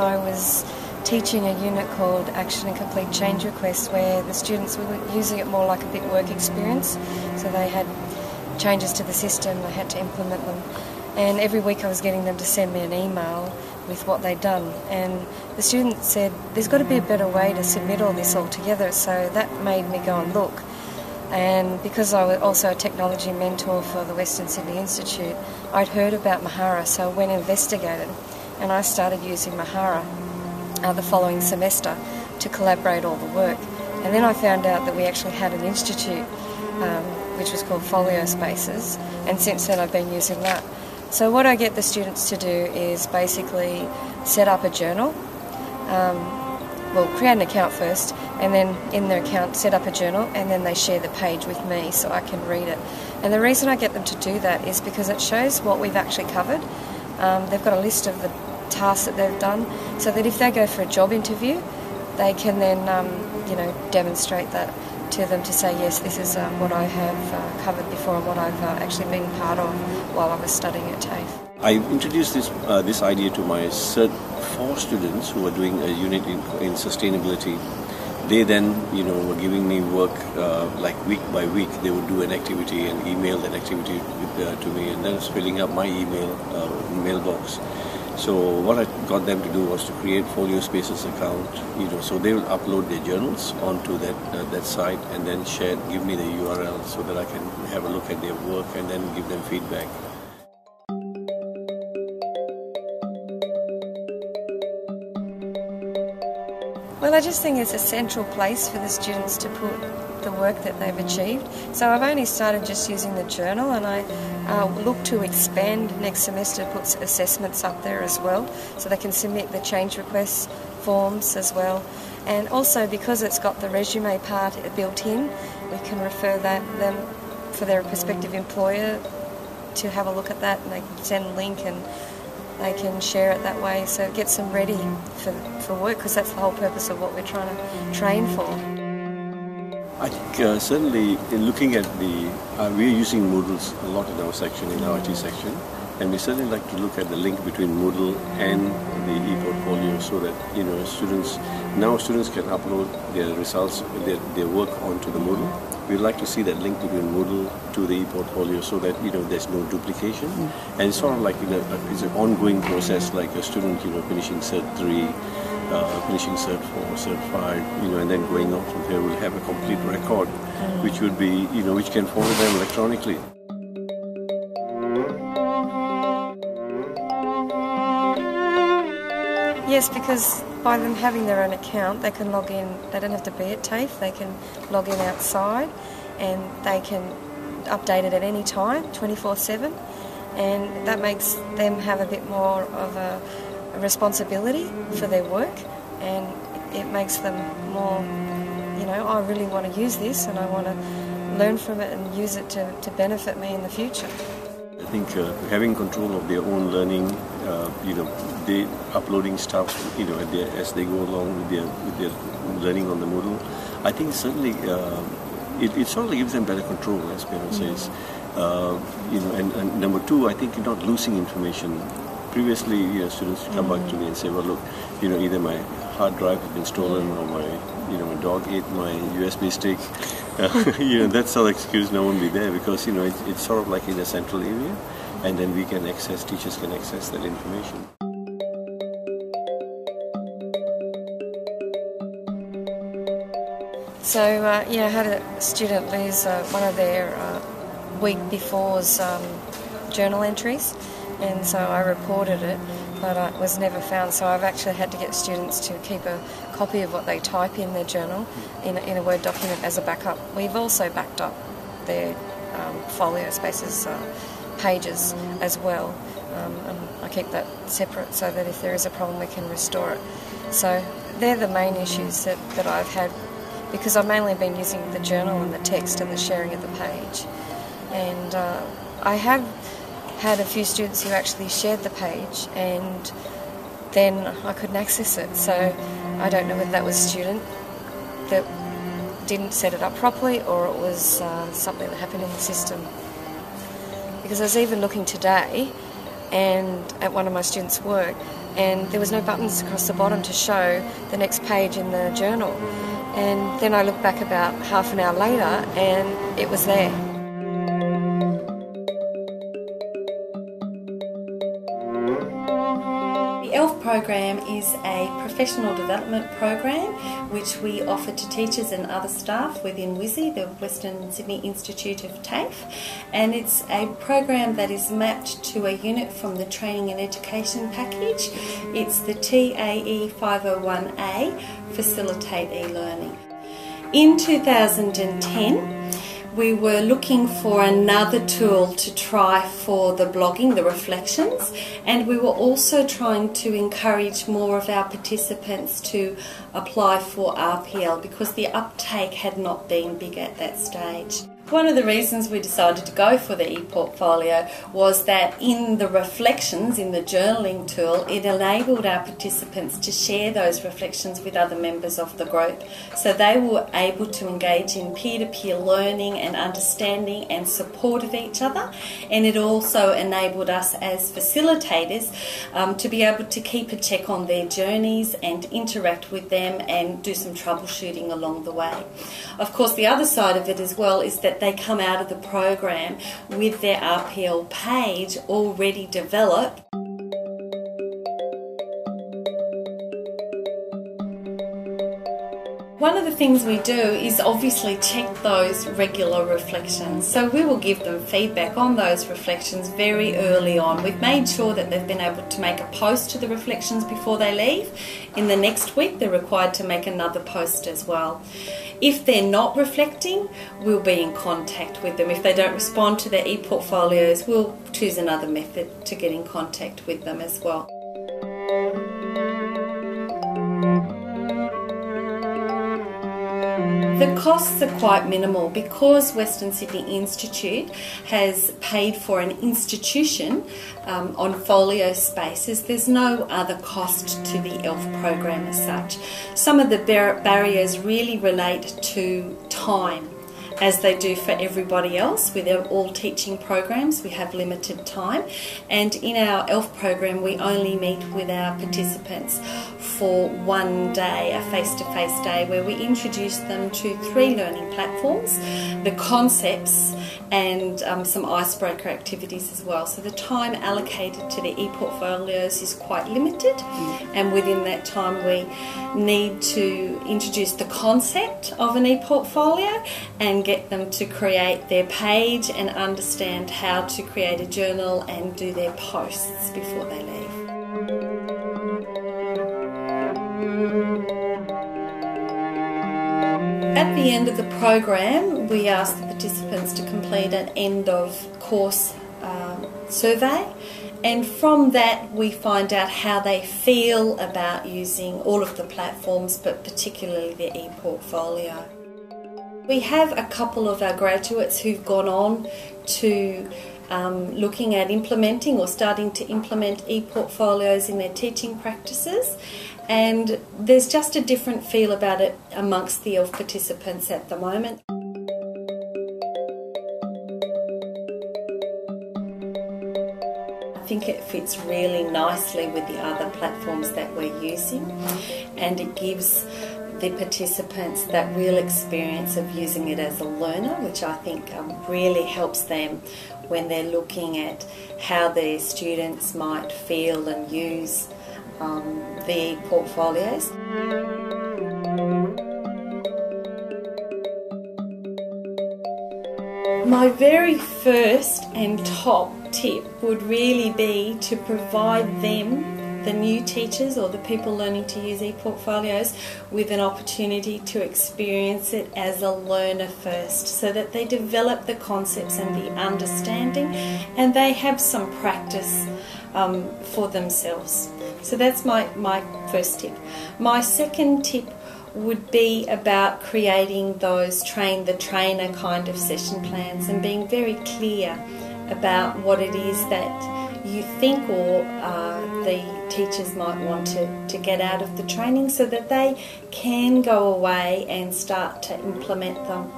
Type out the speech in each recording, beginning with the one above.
I was teaching a unit called Action and Complete Change Requests, where the students were using it more like a bit work experience. So they had changes to the system, they had to implement them. And every week I was getting them to send me an email with what they'd done. And the student said, there's got to be a better way to submit all this all together. So that made me go and look. And because I was also a technology mentor for the Western Sydney Institute, I'd heard about Mahara, so I went and investigated. And I started using Mahara the following semester to collaborate all the work. And then I found out that we actually had an institute which was called Folio Spaces, and since then I've been using that. So what I get the students to do is basically set up a journal. Well, create an account first, and then in their account set up a journal, and then they share the page with me so I can read it. And the reason I get them to do that is because it shows what we've actually covered. They've got a list of the tasks that they've done, so that if they go for a job interview, they can then demonstrate that to them to say, yes, this is what I have covered before and what I've actually been part of while I was studying at TAFE. I introduced this idea to my Cert 4 students who were doing a unit in sustainability. They then, were giving me work like week by week. They would do an activity and email that activity to me, and then filling up my mailbox. So what I got them to do was to create Folio Spaces account. So they will upload their journals onto that site and then give me the URL so that I can have a look at their work and then give them feedback. Well, I just think it's a central place for the students to put the work that they've achieved. So I've only started just using the journal, and I look to expand next semester, put assessments up there as well, so they can submit the change request forms as well. And also, because it's got the resume part built in, we can refer them for their prospective employer to have a look at that, and they can send a link and they can share it that way, so it gets them ready for work, because that's the whole purpose of what we're trying to train for. I think certainly in looking at we're using Moodles a lot in our section, in our IT section, and we certainly like to look at the link between Moodle and the ePortfolio, so that students can upload their results, their work onto the Moodle. We'd like to see that link between Moodle to the ePortfolio so that there's no duplication, and it's sort of like it's an ongoing process, like a student finishing Cert 3, finishing Cert 4, Cert 5, and then going on from there. We'll have a complete record, which would be which can forward them electronically. Yes, because by them having their own account, they can log in. They don't have to be at TAFE. They can log in outside, and they can update it at any time, 24/7, and that makes them have a bit more of a responsibility for their work, and it makes them more, I really want to use this, and I want to learn from it and use it to benefit me in the future. I think having control of their own learning, they uploading stuff, as they go along with their learning on the Moodle, I think certainly it sort of gives them better control, as Piero says. And number two, I think you're not losing information. Previously, students come back to me and say, well, look, either my hard drive has been stolen, or my dog ate my USB stick. That sort of excuse now won't be there, because it's sort of like in a central area, and then teachers can access that information. So I had a student lose one of their week before's journal entries, and so I reported it, but it was never found. So I've actually had to get students to keep a copy of what they type in their journal in a Word document as a backup. We've also backed up their Folio Spaces pages as well, and I keep that separate so that if there is a problem we can restore it. So they're the main issues that I've had, because I've mainly been using the journal and the text and the sharing of the page. And I have had a few students who actually shared the page, and then I couldn't access it. So I don't know whether that was a student that didn't set it up properly, or it was something that happened in the system. Because I was even looking today, and at one of my students' work, and there was no buttons across the bottom to show the next page in the journal. And then I looked back about half an hour later and it was there. The ELF program is a professional development program which we offer to teachers and other staff within WSI, the Western Sydney Institute of TAFE, and it's a program that is mapped to a unit from the Training and Education package. It's the TAE 501A, Facilitate e-Learning. In 2010, we were looking for another tool to try for the blogging, the reflections, and we were also trying to encourage more of our participants to apply for RPL because the uptake had not been big at that stage. One of the reasons we decided to go for the ePortfolio was that in the reflections, in the journaling tool, it enabled our participants to share those reflections with other members of the group. So they were able to engage in peer-to-peer learning and understanding and support of each other, and it also enabled us as facilitators to be able to keep a check on their journeys and interact with them and do some troubleshooting along the way. Of course, the other side of it as well is that they come out of the program with their RPL page already developed. One of the things we do is obviously check those regular reflections. So we will give them feedback on those reflections very early on. We've made sure that they've been able to make a post to the reflections before they leave. In the next week, they're required to make another post as well. If they're not reflecting, we'll be in contact with them. If they don't respond to their ePortfolios, we'll choose another method to get in contact with them as well. The costs are quite minimal because Western Sydney Institute has paid for an institution on folio spaces. There's no other cost to the ELF program as such. Some of the barriers really relate to time, as they do for everybody else. With all teaching programs, we have limited time, and in our ELF program we only meet with our participants for one day, a face-to-face day, where we introduce them to 3 learning platforms, the concepts, and some icebreaker activities as well. So the time allocated to the ePortfolios is quite limited, and within that time we need to introduce the concept of an ePortfolio and get them to create their page and understand how to create a journal and do their posts before they leave. At the end of the program, we ask the participants to complete an end of course survey, and from that we find out how they feel about using all of the platforms, but particularly the ePortfolio. We have a couple of our graduates who've gone on to looking at implementing or starting to implement ePortfolios in their teaching practices, and there's just a different feel about it amongst the ELF participants at the moment. I think it fits really nicely with the other platforms that we're using, and it gives the participants that real experience of using it as a learner, which I think really helps them when they're looking at how their students might feel and use the portfolios. My very first and top tip would really be to provide them, the new teachers or the people learning to use ePortfolios, with an opportunity to experience it as a learner first, so that they develop the concepts and the understanding and they have some practice for themselves. So that's my first tip. My second tip would be about creating those train the trainer kind of session plans and being very clear about what it is that you think or the teachers might want to get out of the training, so that they can go away and start to implement them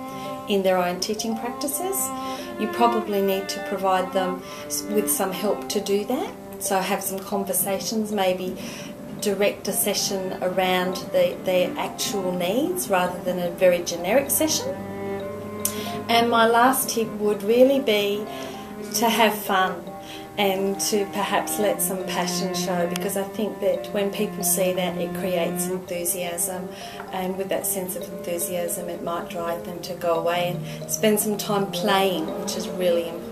in their own teaching practices. You probably need to provide them with some help to do that. So have some conversations, maybe direct a session around their actual needs rather than a very generic session. And my last tip would really be to have fun and to perhaps let some passion show, because I think that when people see that, it creates enthusiasm, and with that sense of enthusiasm it might drive them to go away and spend some time playing, which is really important.